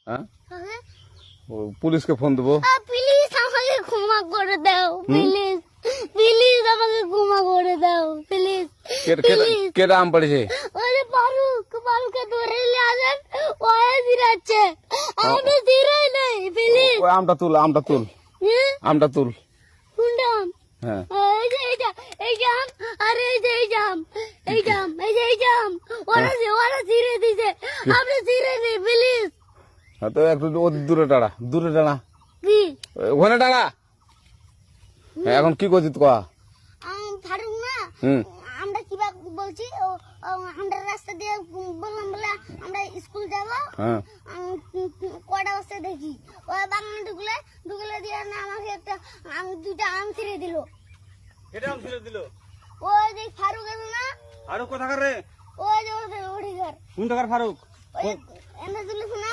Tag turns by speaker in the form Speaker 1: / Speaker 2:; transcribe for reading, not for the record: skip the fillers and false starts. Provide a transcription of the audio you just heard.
Speaker 1: হ্যাঁ পুলিশকে ফোন দেবো।
Speaker 2: প্লিজ আমাকে ক্ষমা করে দাও, প্লিজ প্লিজ আমাকে ক্ষমা করে দাও, প্লিজ।
Speaker 1: কেটা আম পড়েছে?
Speaker 2: ওই যে পারুকে ধরে নিয়ে আসেন, ওই দিরাচ্ছে, আমি দিরাই নাই, প্লিজ।
Speaker 1: ওই আমটা তুল আমটা তুল
Speaker 2: কোনটা আম?
Speaker 1: হ্যাঁ
Speaker 2: এই যে এই জাম, আর এই যে এই জাম, এই জাম, ওরা ছিঁড়ে দিছে, আপনি ছিঁড়ে নেই, প্লিজ।
Speaker 1: তো একটু দূরে টাড়া
Speaker 2: কি
Speaker 1: ওখানে টাড়া। এখন কি করছিস কয়া?
Speaker 2: ফারুক না, আমরা কিভাবে বলছি, আমরা রাস্তা দিয়ে বললাম বলে আমরা স্কুল যাবো, কটা বসে দেখি ওই বাগানে ঢুকলে দিয়ে না আমাকে দুটা আম ছিঁড়ে দিল।
Speaker 1: এটা আম ছিঁড়ে দিল?
Speaker 2: ওই যে ফারুক আছে না,
Speaker 1: ফারুক কোথাকার রে?
Speaker 2: ওই যে ওঠে ঘর।
Speaker 1: কোন টাকার ফারুক?
Speaker 2: এনে দিল না।